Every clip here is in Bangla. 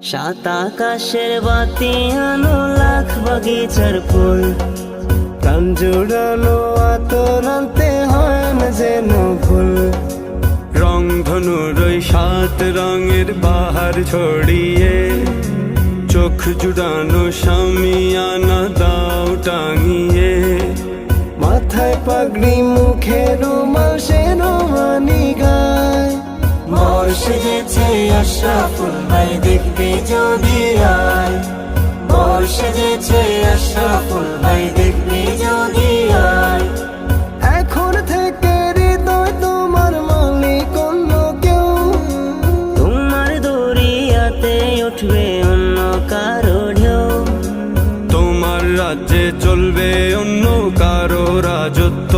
সাত আকাশের বাতি আনো লাখ বাগিচার ফুল, প্রাণ জুড়ানো আতর আনতে হয় না যেন ভুল। রং ধনুর ওই সাত রঙের বাহার ছড়িয়ে, চোখ জুড়ানো শামিয়ানা দাও টাঙিয়ে। মাথায় পাগড়ি মুখে রুমাল শেরওয়ানি গায়, বর সেজেছে আশরাফুল ভাই দেখবি যদি আয়। বর সেজেছে আশরাফুল ভাই দেখবি যদি আয়। এখন থেকে হৃদয় তোমার মালিক অন্য কেউ, তোমার দরিয়াতে উঠবে অন্য কারো ঢেউ। তোমার রাজ্যে চলবে অন্য কারো রাজত্ব,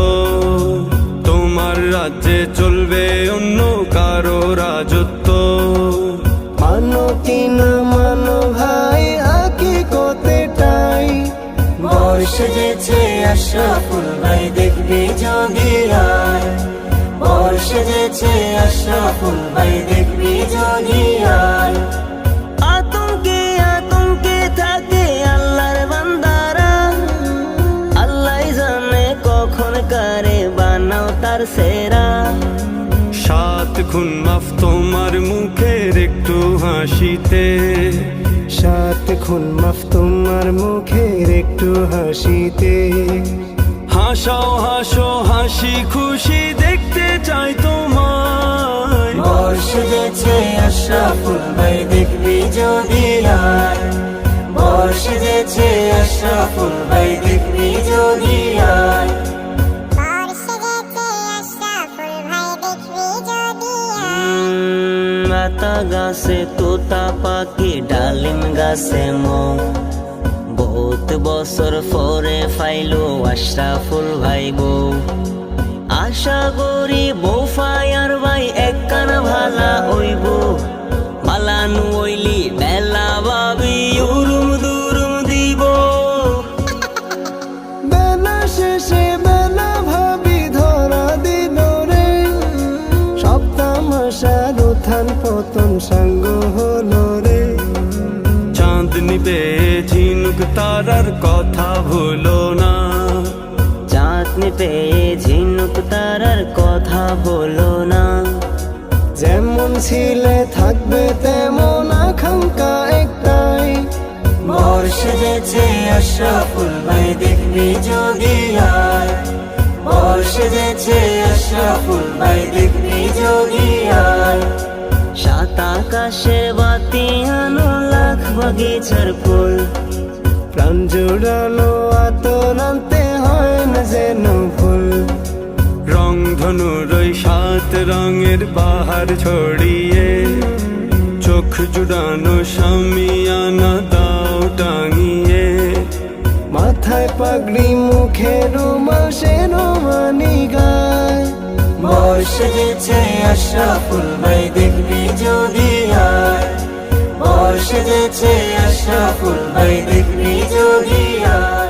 তোমার রাজ্যে চলবে অন্য কারো রাজত্ব। মানো কি না মানো ভাই হাকিকতেটাই, বর সেজেছে আশরাফুল ভাই দেখবি যদি আয়। বর সেজেছে আশরাফুল ভাই দেখবি যদি আয়। আতঙ্কে আতঙ্কে থাকে আল্লাহর বান্দারা, আল্লাহ জানে কখন কারে বানাও তার সেরা। সাত খুন মাফ তোমার মুখের একটু হাসিতে, সাত খুন মাফ তোমার মুখের একটু হাসিতে। হাসাও হাসো হাসি খুশি দেখতে চাই তোমায়। বর সেজেছে আশরাফুল ভাই দেখবি যদি আয়। বর সেজেছে আশরাফুল ভাই দেখবি যদি আয়। আতা গাছে তোতা পাখি ডালিম গাছে মৌ, বহুত বছর পরে ফাইলো আশরাফুল ভাই বউ। আশা করি বউ ফায়ার ভাই একখান ভালা হইব, মালানু হইলি বেলা ভাবি উরুম দুরুম দিব। বেলা শেষে বেলা ভাবি ধরা দিল রে, সপ্তাহ মাসার উত্থান পতন সাঙ্গ হলো রে। চাঁদনি পেয়ে ঝিনুক তারার কথা ভুলো না, চাঁদনি পেয়ে ঝিনুক তারার কথা বলো না। যেমন ছিলে থাকবে তেমন আকাঙ্ক্ষা একটাই, বর সেজেছে আশরাফুল ভাই দেখবি যদি আয়। বর সেজেছে আশরাফুল ভাই দেখবি যদি আয়। সাত আকাশের বাতি আনো লাখ বাগিচার ফুল, প্রাণ জোড়ানো আতর আনতে হয় না যেন ভুল। রং ধনুর ওই সাত রঙের বাহার ছড়িয়ে, চোখ জুড়ানো শামিয়ানা দাও টাঙিয়ে। মাথায় পাগড়ি মুখে রুমাল শেরওয়ানি গায়, বর সেজেছে আশরাফুল ভাই দেখবি যদি আয়। বর সেজেছে আশরাফুল ভাই দেখবি যদি আয়।